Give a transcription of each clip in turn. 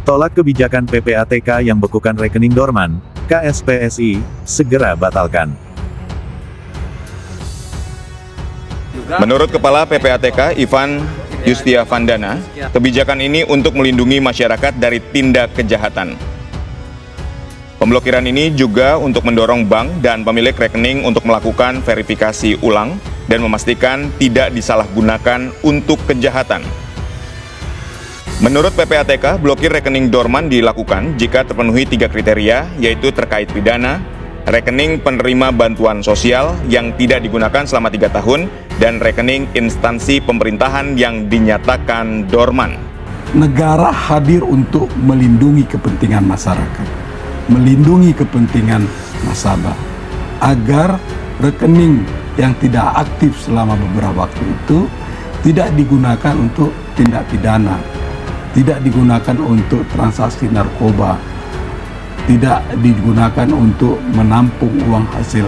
Tolak kebijakan PPATK yang bekukan rekening dorman, KSPSI, segera batalkan. Menurut Kepala PPATK Ivan Yustiavandana, kebijakan ini untuk melindungi masyarakat dari tindak kejahatan. Pemblokiran ini juga untuk mendorong bank dan pemilik rekening untuk melakukan verifikasi ulang dan memastikan tidak disalahgunakan untuk kejahatan. Menurut PPATK, blokir rekening dorman dilakukan jika terpenuhi 3 kriteria, yaitu terkait pidana, rekening penerima bantuan sosial yang tidak digunakan selama 3 tahun, dan rekening instansi pemerintahan yang dinyatakan dorman. Negara hadir untuk melindungi kepentingan masyarakat, melindungi kepentingan nasabah, agar rekening yang tidak aktif selama beberapa waktu itu tidak digunakan untuk tindak pidana, tidak digunakan untuk transaksi narkoba, tidak digunakan untuk menampung uang hasil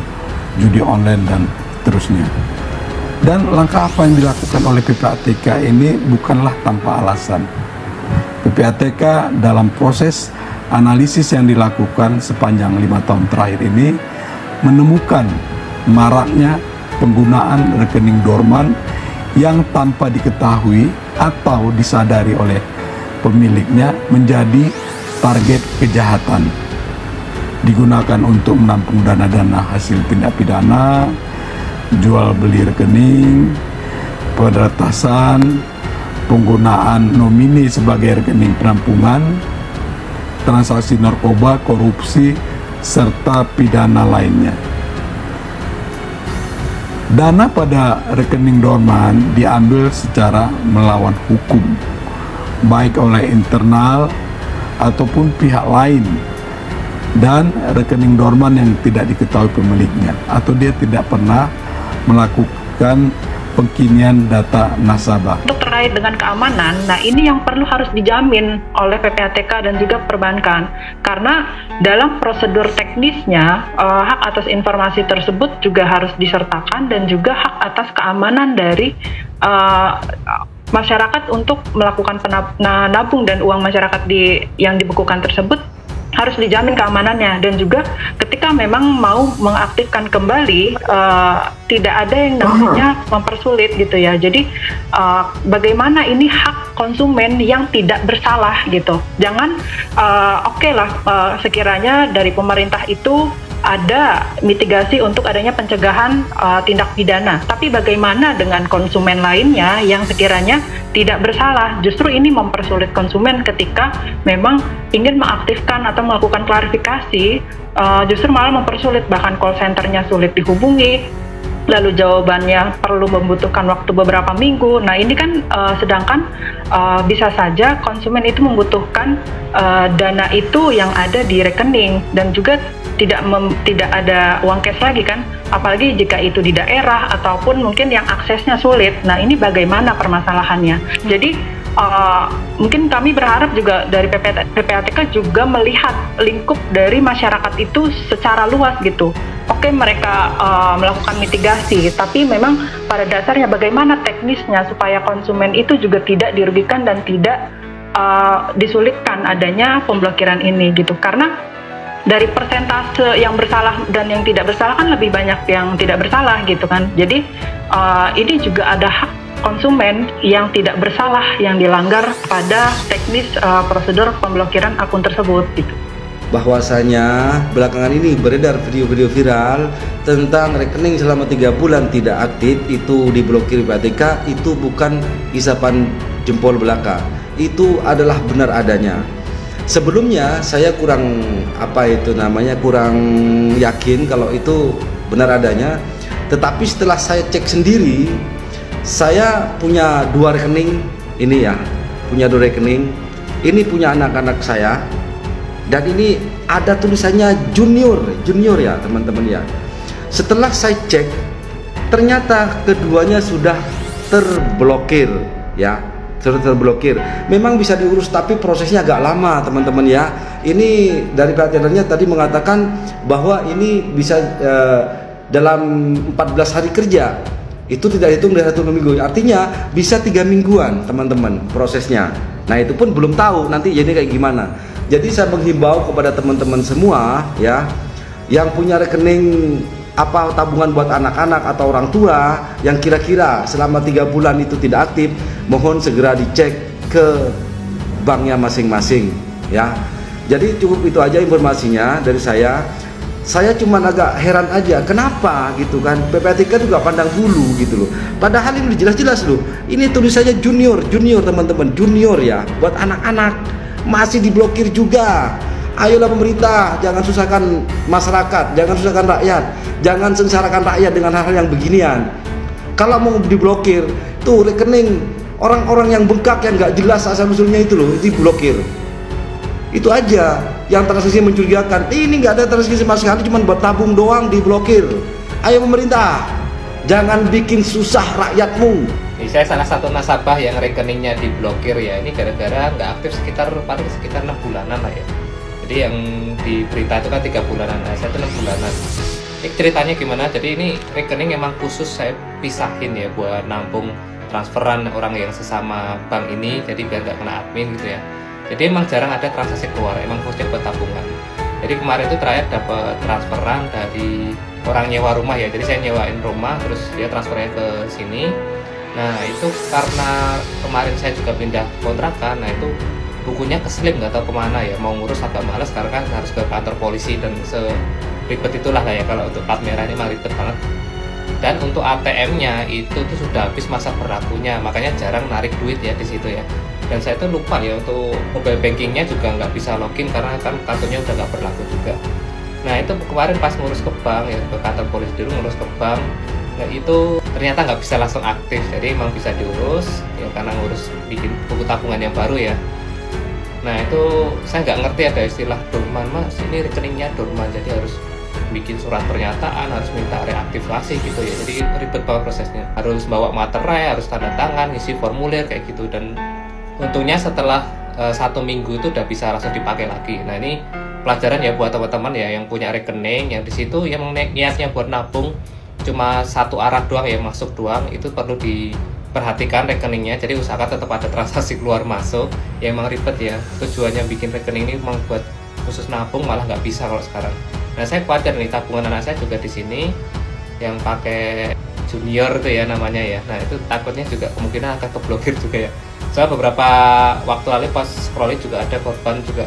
judi online dan seterusnya. Dan langkah apa yang dilakukan oleh PPATK ini bukanlah tanpa alasan. PPATK dalam proses analisis yang dilakukan sepanjang 5 tahun terakhir ini menemukan maraknya penggunaan rekening dorman yang tanpa diketahui atau disadari oleh pemiliknya menjadi target kejahatan. Digunakan untuk menampung dana-dana hasil tindak pidana, jual beli rekening, penetasan, penggunaan nomini sebagai rekening penampungan, transaksi narkoba, korupsi, serta pidana lainnya. Dana pada rekening dorman diambil secara melawan hukum, baik oleh internal ataupun pihak lain, dan rekening dorman yang tidak diketahui pemiliknya atau dia tidak pernah melakukan pengkinian data nasabah. Untuk terkait dengan keamanan, nah ini yang perlu harus dijamin oleh PPATK dan juga perbankan, karena dalam prosedur teknisnya hak atas informasi tersebut juga harus disertakan dan juga hak atas keamanan dari masyarakat untuk melakukan penabung dan uang masyarakat yang dibekukan tersebut harus dijamin keamanannya, dan juga ketika memang mau mengaktifkan kembali tidak ada yang namanya mempersulit gitu ya. Jadi bagaimana ini hak konsumen yang tidak bersalah gitu. Jangan oke lah sekiranya dari pemerintah itu ada mitigasi untuk adanya pencegahan tindak pidana. Tapi bagaimana dengan konsumen lainnya yang sekiranya tidak bersalah? Justru ini mempersulit konsumen ketika memang ingin mengaktifkan atau melakukan klarifikasi, justru malah mempersulit, bahkan call centernya sulit dihubungi, lalu jawabannya perlu membutuhkan waktu beberapa minggu. Nah ini kan sedangkan bisa saja konsumen itu membutuhkan dana itu yang ada di rekening, dan juga tidak ada uang cash lagi kan, apalagi jika itu di daerah ataupun mungkin yang aksesnya sulit. Nah ini bagaimana permasalahannya? Jadi mungkin kami berharap juga dari PPATK juga melihat lingkup dari masyarakat itu secara luas gitu. Oke, mereka melakukan mitigasi, tapi memang pada dasarnya bagaimana teknisnya supaya konsumen itu juga tidak dirugikan dan tidak disulitkan adanya pemblokiran ini gitu. Karena dari persentase yang bersalah dan yang tidak bersalah kan lebih banyak yang tidak bersalah gitu kan. Jadi ini juga ada hak konsumen yang tidak bersalah yang dilanggar pada teknis prosedur pemblokiran akun tersebut gitu. Bahwasanya belakangan ini beredar video-video viral tentang rekening selama 3 bulan tidak aktif itu diblokir PPATK, itu bukan isapan jempol belaka, itu adalah benar adanya. Sebelumnya saya kurang kurang yakin kalau itu benar adanya, tetapi setelah saya cek sendiri, saya punya 2 rekening ini ya, punya 2 rekening, ini punya anak-anak saya, dan ini ada tulisannya junior ya teman-teman ya. Setelah saya cek, ternyata keduanya sudah terblokir ya, sudah terblokir. Memang bisa diurus tapi prosesnya agak lama teman-teman ya. Ini dari perhatiannya tadi mengatakan bahwa ini bisa dalam 14 hari kerja Itu tidak hitung dari 1 minggu, artinya bisa 3 mingguan teman-teman prosesnya. Nah itu pun belum tahu nanti jadi kayak gimana. Jadi saya menghimbau kepada teman-teman semua ya, yang punya rekening tabungan buat anak-anak atau orang tua yang kira-kira selama 3 bulan itu tidak aktif, mohon segera dicek ke banknya masing-masing ya. Jadi cukup itu aja informasinya dari saya. Saya cuma agak heran aja, kenapa gitu kan, PPATK juga pandang bulu gitu loh. Padahal ini jelas-jelas loh, ini tulisannya junior teman-teman, junior ya, buat anak-anak masih diblokir juga. Ayolah pemerintah, jangan susahkan masyarakat, jangan susahkan rakyat, jangan sengsarakan rakyat dengan hal-hal yang beginian. Kalau mau diblokir, tuh rekening orang-orang yang bengkak, yang nggak jelas asal-usulnya itu loh, diblokir. Itu aja yang transaksi mencurigakan. Ini nggak ada transaksi sama sekali, cuma buat tabung doang diblokir. Ayo pemerintah, jangan bikin susah rakyatmu. Ini saya salah satu nasabah yang rekeningnya diblokir ya. Ini gara-gara nggak aktif paling sekitar 6 bulanan lah ya. Jadi yang di berita itu kan 3 bulanan, nah saya itu 6 bulanan. Ini ceritanya gimana? Jadi ini rekening emang khusus saya pisahin ya buat nampung transferan orang yang sesama bank ini. Jadi biar nggak kena admin gitu ya. Jadi emang jarang ada transaksi keluar, emang khususnya buat tabungan. Jadi kemarin itu terakhir dapat transferan dari orang nyewa rumah ya. Jadi saya nyewain rumah, terus dia transfernya ke sini. Nah itu karena kemarin saya juga pindah kontrakan, nah itu bukunya keselip nggak tahu kemana ya. Mau ngurus agak males karena kan harus ke kantor polisi dan seribet itulah kayak kalau untuk plat merah ini mah ribet banget. Dan untuk ATM-nya itu tuh sudah habis masa berlakunya, makanya jarang narik duit ya di situ ya. Dan saya tuh lupa ya untuk mobile bankingnya juga nggak bisa login karena kan kartunya udah nggak berlaku juga. Nah itu kemarin pas ngurus ke bank ya, ke kantor polisi dulu ngurus ke bank, nah itu ternyata nggak bisa langsung aktif. Jadi emang bisa diurus ya karena ngurus bikin buku tabungan yang baru ya. Nah itu saya nggak ngerti ada istilah dorman, mas ini rekeningnya dorman, jadi harus bikin surat pernyataan, harus minta reaktivasi gitu ya. Jadi ribet banget prosesnya, harus bawa materai, harus tanda tangan, isi formulir kayak gitu. Dan untungnya setelah 1 minggu itu udah bisa langsung dipakai lagi. Nah ini pelajaran ya buat teman-teman ya yang punya rekening yang di situ yang niatnya buat nabung cuma satu arah doang ya, masuk doang, itu perlu diperhatikan rekeningnya. Jadi usahakan tetap ada transaksi keluar masuk. Ya emang ribet ya, tujuannya bikin rekening ini memang buat khusus nabung, malah nggak bisa kalau sekarang. Nah saya khawatir nih tabungan anak saya juga di sini yang pakai junior tuh ya namanya ya. Nah itu takutnya juga kemungkinan akan keblokir juga ya. Soalnya beberapa waktu lalu pas scrolling juga ada korban juga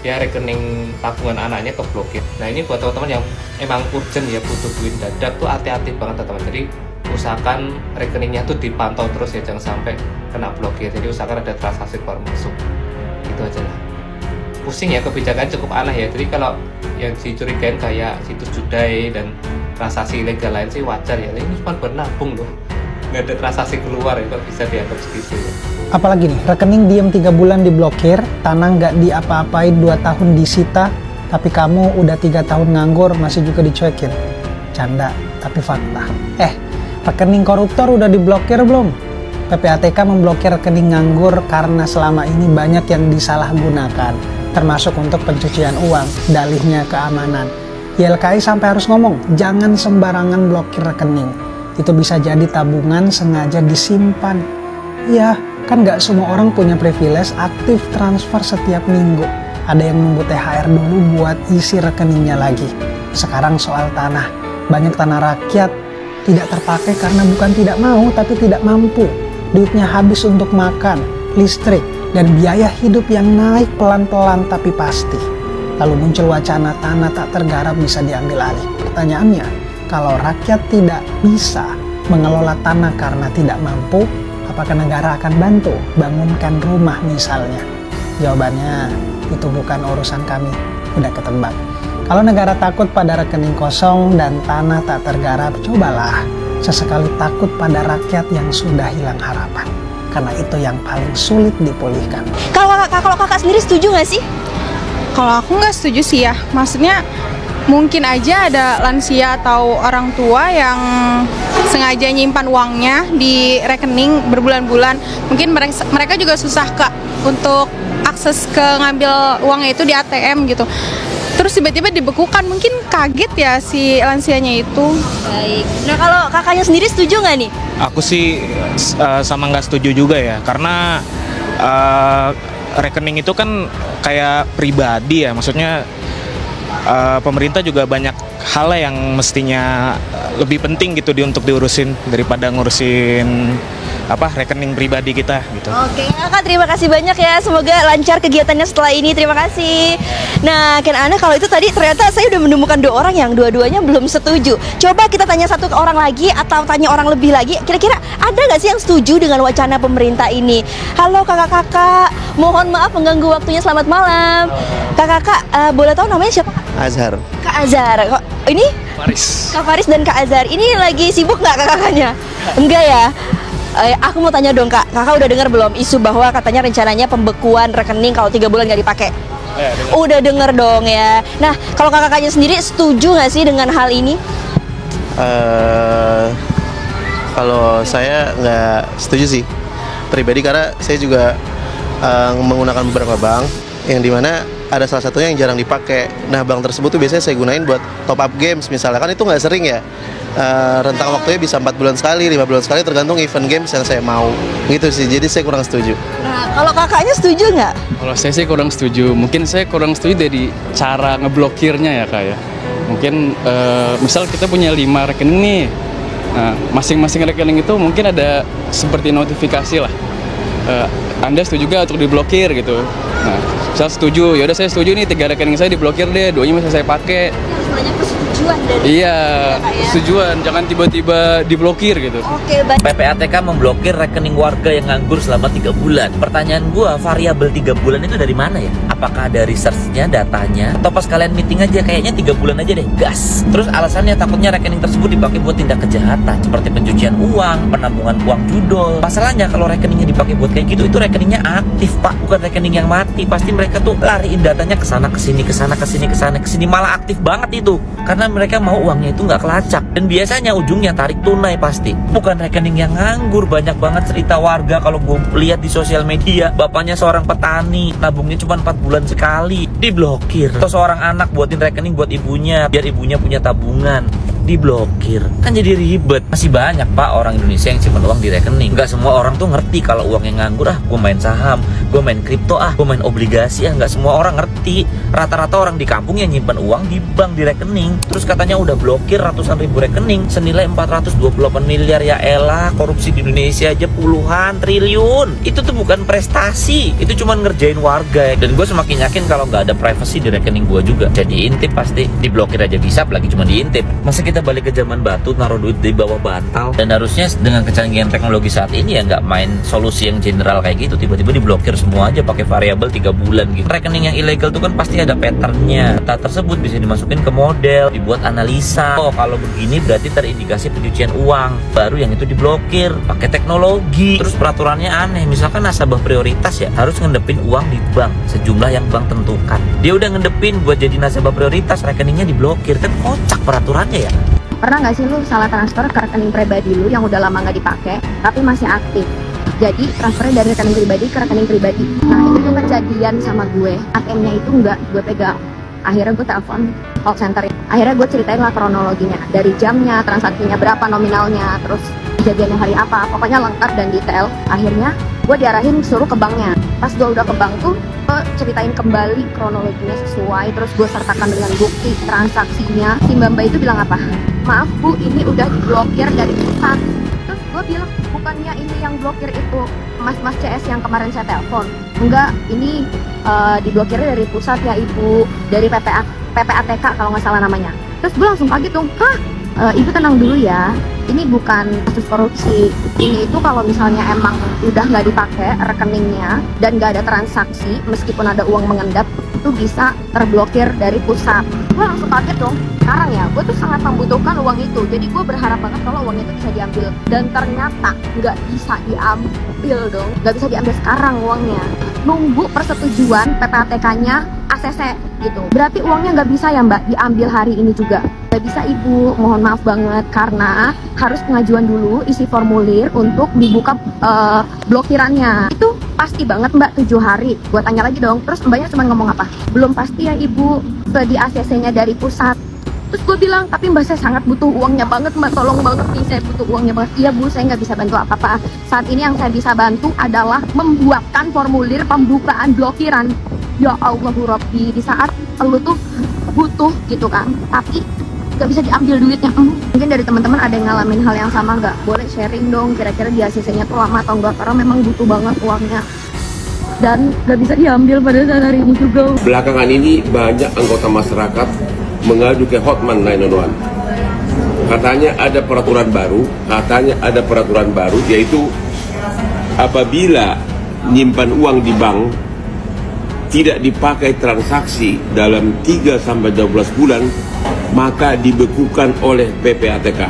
ya rekening tabungan anaknya keblokir. Nah ini buat teman-teman yang emang urgent ya butuh duit dadak tuh hati-hati banget teman-teman. Jadi usahakan rekeningnya tuh dipantau terus ya, jangan sampai kena blokir. Jadi usahakan ada transaksi keluar masuk. Gitu aja lah. Pusing ya, kebijakan cukup aneh ya. Jadi kalau yang dicurigain kayak situs judai dan transaksi ilegal lain sih wajar ya. Ini cuma bernabung loh, nggak ada transaksi keluar ya, kok bisa dianggap segitu ya. Apalagi nih, rekening diem 3 bulan diblokir, tanah nggak diapa-apain, 2 tahun disita, tapi kamu udah 3 tahun nganggur masih juga dicuekin. Canda, tapi fakta. Rekening koruptor udah diblokir belum? PPATK memblokir rekening nganggur karena selama ini banyak yang disalahgunakan, termasuk untuk pencucian uang, dalihnya keamanan. YLKI sampai harus ngomong, jangan sembarangan blokir rekening. Itu bisa jadi tabungan sengaja disimpan. Ya, kan nggak semua orang punya privilege aktif transfer setiap minggu. Ada yang nunggu THR dulu buat isi rekeningnya lagi. Sekarang soal tanah. Banyak tanah rakyat tidak terpakai karena bukan tidak mau, tapi tidak mampu. Duitnya habis untuk makan, listrik, dan biaya hidup yang naik pelan-pelan tapi pasti. Lalu muncul wacana tanah tak tergarap bisa diambil alih. Pertanyaannya, kalau rakyat tidak bisa mengelola tanah karena tidak mampu, apakah negara akan bantu bangunkan rumah misalnya? Jawabannya, itu bukan urusan kami, udah ketebak. Kalau negara takut pada rekening kosong dan tanah tak tergarap, cobalah sesekali takut pada rakyat yang sudah hilang harapan. Karena itu yang paling sulit dipulihkan. Kalau kakak sendiri setuju nggak sih? Kalau aku nggak setuju sih ya. Maksudnya mungkin aja ada lansia atau orang tua yang sengaja nyimpan uangnya di rekening berbulan-bulan. Mungkin mereka juga susah Kak untuk akses ke ngambil uangnya itu di ATM gitu. terus tiba-tiba dibekukan. Mungkin kaget ya si lansianya itu. Baik. Nah kalau kakaknya sendiri setuju nggak nih? Aku sih sama nggak setuju juga ya, karena rekening itu kan kayak pribadi ya, maksudnya pemerintah juga banyak hal yang mestinya lebih penting gitu untuk diurusin daripada ngurusin rekening pribadi kita gitu. Oke kakak, terima kasih banyak ya, semoga lancar kegiatannya setelah ini, terima kasih. Nah Ken Ana, kalau itu tadi ternyata saya udah menemukan 2 orang yang dua-duanya belum setuju. Coba kita tanya satu orang lagi atau tanya orang lebih lagi, kira-kira ada nggak sih yang setuju dengan wacana pemerintah ini? Halo kakak-kakak, mohon maaf mengganggu waktunya, selamat malam. Kakak-kakak boleh tahu namanya siapa? Azhar. Kak Azhar. Ini? Faris. Kak Faris dan Kak Azhar. Ini lagi sibuk nggak kakak-kakaknya? Enggak ya? Aku mau tanya dong kak, kakak udah dengar belum isu bahwa katanya rencananya pembekuan rekening kalau 3 bulan nggak dipakai? Udah denger dong ya. Nah kalau kakaknya sendiri setuju nggak sih dengan hal ini? Kalau saya nggak setuju sih pribadi, karena saya juga menggunakan beberapa bank yang dimana ada salah satunya yang jarang dipakai. Nah bank tersebut tuh biasanya saya gunain buat top up games misalnya, kan itu nggak sering ya. Rentang waktunya bisa 4 bulan sekali, 5 bulan sekali, tergantung event games yang saya mau gitu sih. Jadi saya kurang setuju. Nah kalau kakaknya setuju nggak? Kalau saya sih kurang setuju. Mungkin saya kurang setuju dari cara ngeblokirnya ya kak ya. Mungkin misal kita punya 5 rekening nih. Nah, masing-masing rekening itu mungkin ada seperti notifikasi lah. Anda setuju gak untuk diblokir gitu. Nah, misal setuju, yaudah saya setuju nih 3 rekening saya diblokir deh, 2-nya masih saya pakai. Sebenarnya persetujuan dari persetujuan, jangan tiba-tiba diblokir gitu. Oke, baik. PPATK memblokir rekening warga yang nganggur selama 3 bulan. Pertanyaan gua, variabel 3 bulan itu dari mana ya? Apakah ada research-nya, datanya, atau pas kalian meeting aja kayaknya 3 bulan aja deh, gas. Terus alasannya takutnya rekening tersebut dipakai buat tindak kejahatan seperti pencucian uang, penampungan uang judol. Masalahnya kalau rekeningnya dipakai buat kayak gitu, itu rekeningnya aktif pak, bukan rekening yang mati. Pasti mereka tuh lariin datanya ke sana ke sini, ke sana ke sini, ke sana ke sini, malah aktif banget itu. Karena mereka mau uangnya itu nggak kelacak, dan biasanya ujungnya tarik tunai pasti, bukan rekening yang nganggur. Banyak banget cerita warga kalau gue lihat di sosial media, bapaknya seorang petani, nabungnya cuma 4 bulan sekali, diblokir. Atau seorang anak buatin rekening buat ibunya, biar ibunya punya tabungan, diblokir. Kan jadi ribet. Masih banyak pak orang Indonesia yang simpan uang di rekening. Nggak semua orang tuh ngerti kalau uang yang nganggur, gue main saham, gue main kripto, gue main obligasi. Nggak semua orang ngerti. Rata-rata orang di kampung yang nyimpan uang di bank, di rekening, terus katanya udah blokir ratusan ribu rekening senilai 428 miliar. Ya elah, korupsi di Indonesia aja puluhan triliun. Itu tuh bukan prestasi, itu cuma ngerjain warga. Dan gue semakin yakin kalau nggak ada privacy di rekening gue juga, jadi intip pasti. Diblokir aja bisa, apalagi cuma diintip. Masa kita balik ke zaman batu, naruh duit di bawah bantal? Dan harusnya dengan kecanggihan teknologi saat ini ya nggak main solusi yang general kayak gitu, tiba-tiba diblokir semua aja pakai variabel 3 bulan gitu. Rekening yang ilegal tuh kan pasti ada patternnya. Data tersebut bisa dimasukin ke model, dibuat analisa. Oh kalau begini berarti terindikasi pencucian uang, baru yang itu diblokir pakai teknologi. Terus peraturannya aneh, misalkan nasabah prioritas ya harus ngedepin uang di bank sejumlah yang bank tentukan. Dia udah ngedepin buat jadi nasabah prioritas, rekeningnya diblokir. Kan kocak peraturannya ya. Pernah nggak sih lu salah transfer ke rekening pribadi lu yang udah lama nggak dipakai tapi masih aktif? Jadi transfernya dari rekening pribadi ke rekening pribadi. Nah itu tuh kejadian sama gue. ATM-nya itu nggak gue pegang. Akhirnya gue telepon call center. Akhirnya gue ceritain lah kronologinya, dari jamnya, transaksinya berapa nominalnya, terus kejadiannya hari apa, pokoknya lengkap dan detail. Akhirnya gue diarahin suruh ke banknya. Pas gue udah ke bank tuh, gue ceritain kembali kronologinya sesuai, terus gue sertakan dengan bukti transaksinya. Si mbak itu bilang apa? Maaf bu, ini udah diblokir dari pusat. Terus gue bilang, bukannya ini yang blokir itu mas-mas CS yang kemarin saya telepon? Enggak, ini diblokir dari pusat ya ibu, dari PPATK kalau nggak salah namanya. Terus gue langsung kaget dong, hah? Ibu tenang dulu ya, ini bukan kasus korupsi. Ini itu kalau misalnya emang udah nggak dipakai rekeningnya dan nggak ada transaksi, meskipun ada uang mengendap, itu bisa terblokir dari pusat. Gue langsung kaget dong. Sekarang ya, gue tuh sangat membutuhkan uang itu, jadi gue berharap banget kalau uang itu bisa diambil. Dan ternyata nggak bisa diambil dong, nggak bisa diambil sekarang uangnya. Nunggu persetujuan PPATK-nya ACC gitu. Berarti uangnya nggak bisa ya mbak diambil hari ini juga? Nggak bisa ibu, mohon maaf banget, karena harus pengajuan dulu, isi formulir untuk dibuka blokirannya. Itu Pasti banget mbak 7 hari. Gue tanya lagi dong, terus mbaknya cuma ngomong apa? Belum pasti ya ibu, di ACC-nya dari pusat. Terus gue bilang, tapi mbak saya sangat butuh uangnya banget mbak, tolong banget nih, saya butuh uangnya banget. Iya bu, saya nggak bisa bantu apa-apa. Saat ini yang saya bisa bantu adalah membuatkan formulir pembukaan blokiran. Ya Allahu Rabbi, di saat lu tuh butuh gitu kan, tapi nggak bisa diambil duitnya. Mungkin dari teman-teman ada yang ngalamin hal yang sama nggak? Boleh sharing dong, kira-kira di ACC-nya tuh lama atau enggak, karena memang butuh banget uangnya dan nggak bisa diambil pada saat hari ini juga. Belakangan ini banyak anggota masyarakat mengadu ke Hotman 911. Katanya ada peraturan baru, yaitu apabila nyimpan uang di bank tidak dipakai transaksi dalam 3-12 bulan, maka dibekukan oleh PPATK.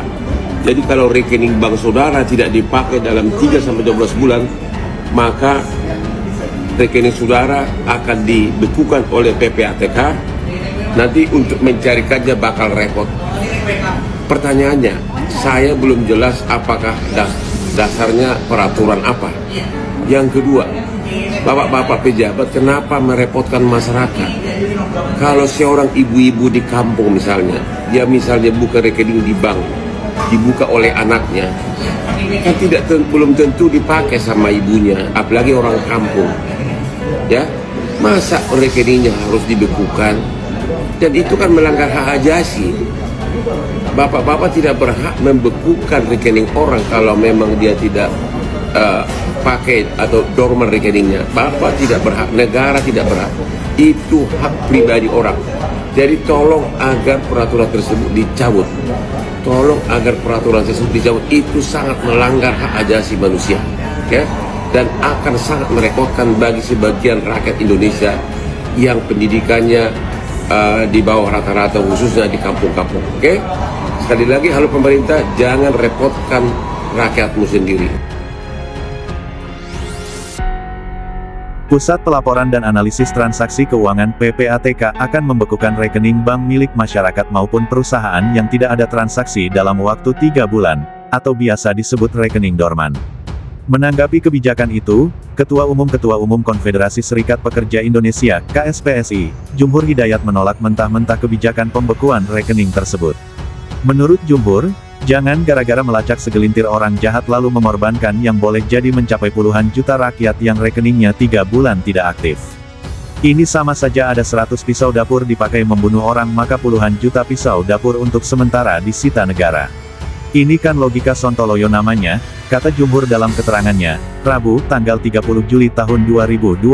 Jadi kalau rekening bank saudara tidak dipakai dalam 3-12 bulan, maka rekening saudara akan dibekukan oleh PPATK. Nanti untuk mencarikannya bakal repot. Pertanyaannya, saya belum jelas apakah dasarnya peraturan apa. Yang kedua, bapak-bapak pejabat kenapa merepotkan masyarakat? Kalau seorang ibu-ibu di kampung misalnya, dia misalnya buka rekening di bank, dibuka oleh anaknya, kan belum tentu dipakai sama ibunya, apalagi orang kampung. Ya, masa rekeningnya harus dibekukan? Dan itu kan melanggar hak ajasi. Bapak-bapak tidak berhak membekukan rekening orang kalau memang dia tidak pakai atau dorman rekeningnya. Bapak tidak berhak, negara tidak berhak. Itu hak pribadi orang. Jadi tolong agar peraturan tersebut dicabut. Tolong agar peraturan tersebut dicabut. Itu sangat melanggar hak ajasi manusia, ya, dan akan sangat merepotkan bagi sebagian rakyat Indonesia yang pendidikannya di bawah rata-rata, khususnya di kampung-kampung. Oke? Sekali lagi, halo pemerintah, jangan repotkan rakyatmu sendiri. Pusat Pelaporan dan Analisis Transaksi Keuangan (PPATK) akan membekukan rekening bank milik masyarakat maupun perusahaan yang tidak ada transaksi dalam waktu 3 bulan, atau biasa disebut rekening dorman. Menanggapi kebijakan itu, Ketua Umum Konfederasi Serikat Pekerja Indonesia (KSPSI), Jumhur Hidayat menolak mentah-mentah kebijakan pembekuan rekening tersebut. Menurut Jumhur, jangan gara-gara melacak segelintir orang jahat lalu mengorbankan yang boleh jadi mencapai puluhan juta rakyat yang rekeningnya 3 bulan tidak aktif. Ini sama saja ada 100 pisau dapur dipakai membunuh orang, maka puluhan juta pisau dapur untuk sementara disita negara. Ini kan logika sontoloyo namanya, kata Jumhur dalam keterangannya, Rabu, tanggal 30 Juli tahun 2025.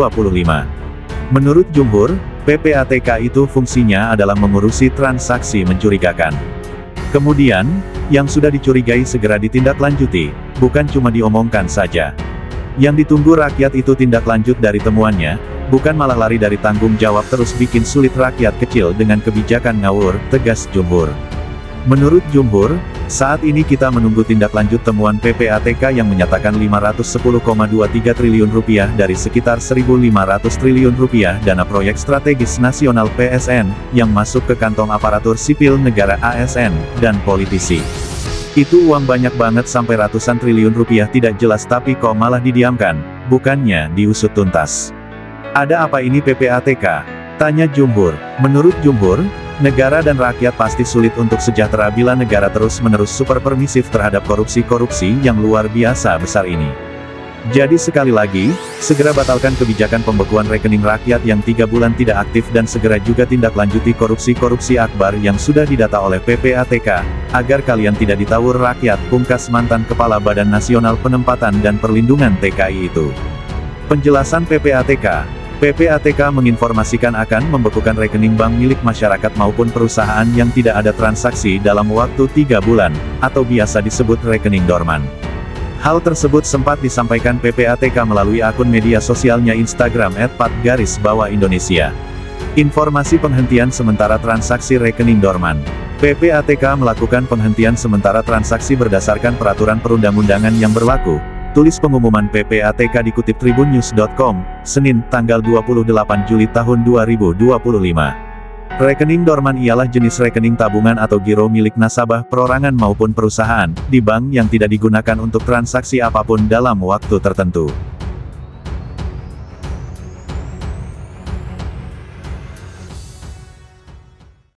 Menurut Jumhur, PPATK itu fungsinya adalah mengurusi transaksi mencurigakan. Kemudian, yang sudah dicurigai segera ditindaklanjuti, bukan cuma diomongkan saja. Yang ditunggu rakyat itu tindak lanjut dari temuannya, bukan malah lari dari tanggung jawab terus bikin sulit rakyat kecil dengan kebijakan ngawur, tegas Jumhur. Menurut Jumhur, saat ini kita menunggu tindak lanjut temuan PPATK yang menyatakan 510,23 triliun rupiah dari sekitar 1.500 triliun rupiah dana proyek strategis nasional PSN, yang masuk ke kantong aparatur sipil negara ASN, dan politisi. Itu uang banyak banget sampai ratusan triliun rupiah tidak jelas tapi kok malah didiamkan, bukannya diusut tuntas. Ada apa ini PPATK? Tanya Jumhur. Menurut Jumhur, negara dan rakyat pasti sulit untuk sejahtera bila negara terus-menerus super permisif terhadap korupsi-korupsi yang luar biasa besar ini. Jadi sekali lagi, segera batalkan kebijakan pembekuan rekening rakyat yang 3 bulan tidak aktif dan segera juga tindak lanjuti korupsi-korupsi akbar yang sudah didata oleh PPATK, agar kalian tidak ditawur rakyat, pungkas mantan Kepala Badan Nasional Penempatan dan Perlindungan TKI itu. Penjelasan PPATK. PPATK menginformasikan akan membekukan rekening bank milik masyarakat maupun perusahaan yang tidak ada transaksi dalam waktu 3 bulan, atau biasa disebut rekening dorman. Hal tersebut sempat disampaikan PPATK melalui akun media sosialnya Instagram @pat_Indonesia. Informasi penghentian sementara transaksi rekening dorman. PPATK melakukan penghentian sementara transaksi berdasarkan peraturan perundang-undangan yang berlaku. Tulis pengumuman PPATK dikutip tribunnews.com, Senin, tanggal 28 Juli tahun 2025. Rekening dorman ialah jenis rekening tabungan atau giro milik nasabah, perorangan maupun perusahaan, di bank yang tidak digunakan untuk transaksi apapun dalam waktu tertentu.